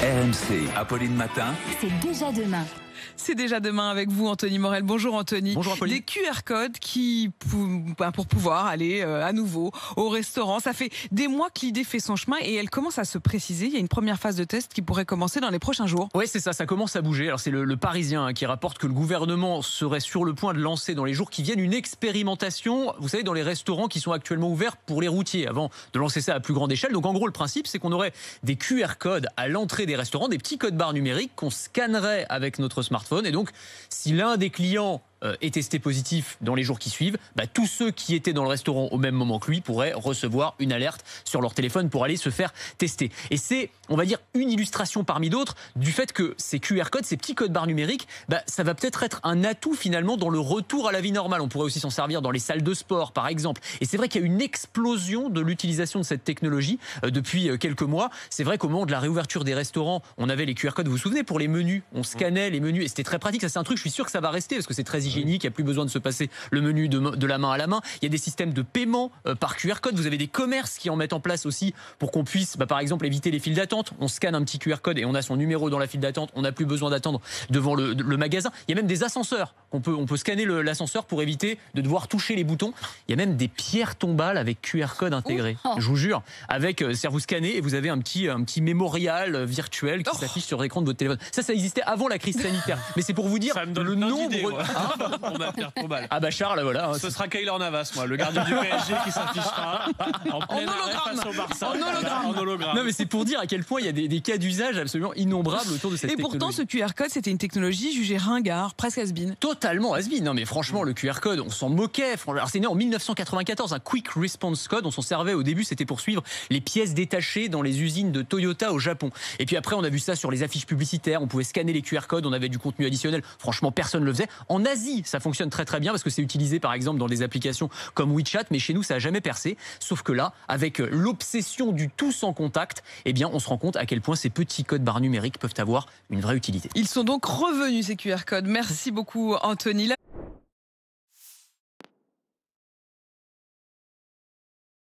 RMC, Apolline Matin. C'est déjà demain. C'est déjà demain avec vous, Anthony Morel. Bonjour Anthony. Bonjour Apolline. Des QR codes qui, pour pouvoir aller à nouveau au restaurant. Ça fait des mois que l'idée fait son chemin et elle commence à se préciser. Il y a une première phase de test qui pourrait commencer dans les prochains jours. Oui, c'est ça, ça commence à bouger. Alors c'est le Parisien qui rapporte que le gouvernement serait sur le point de lancer dans les jours qui viennent une expérimentation, vous savez, dans les restaurants qui sont actuellement ouverts pour les routiers, avant de lancer ça à plus grande échelle. Donc en gros, le principe, c'est qu'on aurait des QR codes à l'entrée des restaurants, des petits codes barres numériques qu'on scannerait avec notre smartphone. Et donc, si l'un des clients est testé positif dans les jours qui suivent, tous ceux qui étaient dans le restaurant au même moment que lui pourraient recevoir une alerte sur leur téléphone pour aller se faire tester. Et c'est, on va dire, une illustration parmi d'autres du fait que ces QR codes, ces petits codes barres numériques, ça va peut-être être un atout finalement dans le retour à la vie normale. On pourrait aussi s'en servir dans les salles de sport, par exemple. Et c'est vrai qu'il y a une explosion de l'utilisation de cette technologie depuis quelques mois. C'est vrai qu'au moment de la réouverture des restaurants, on avait les QR codes, vous vous souvenez, pour les menus. On scannait les menus et c'était très pratique. Ça, c'est un truc, je suis sûr que ça va rester parce que c'est très hygiénique, il n'y a plus besoin de se passer le menu de la main à la main. Il y a des systèmes de paiement par QR code. Vous avez des commerces qui en mettent en place aussi pour qu'on puisse, par exemple, éviter les files d'attente. On scanne un petit QR code et on a son numéro dans la file d'attente. On n'a plus besoin d'attendre devant le magasin. Il y a même des ascenseurs. On peut scanner l'ascenseur pour éviter de devoir toucher les boutons. Il y a même des pierres tombales avec QR code intégré. Je vous jure. Avec, vous scannez et vous avez un petit mémorial virtuel qui s'affiche sur l'écran de votre téléphone. Ça existait avant la crise sanitaire. Mais c'est pour vous dire le nombre. On a Pierre Tombal. Charles, voilà. Ce sera Keylor Navas, le gardien du PSG qui s'affichera en plein arrêt face au Barça. En hologramme. Non, mais c'est pour dire à quel point il y a des cas d'usage absolument innombrables autour de cette technologie. Et pourtant, ce QR code, c'était une technologie jugée ringard, presque has-been. Totalement has-been. Non, mais franchement, le QR code, on s'en moquait. Alors, c'est né en 1994, un Quick Response Code. On s'en servait au début, c'était pour suivre les pièces détachées dans les usines de Toyota au Japon. Et puis après, on a vu ça sur les affiches publicitaires. On pouvait scanner les QR codes, on avait du contenu additionnel. Franchement, personne ne le faisait. En Asie, ça fonctionne très très bien parce que c'est utilisé par exemple dans des applications comme WeChat, mais chez nous ça n'a jamais percé. Sauf que là, avec l'obsession du tout sans contact, on se rend compte à quel point ces petits codes barres numériques peuvent avoir une vraie utilité. Ils sont donc revenus ces QR codes. Merci beaucoup Anthony.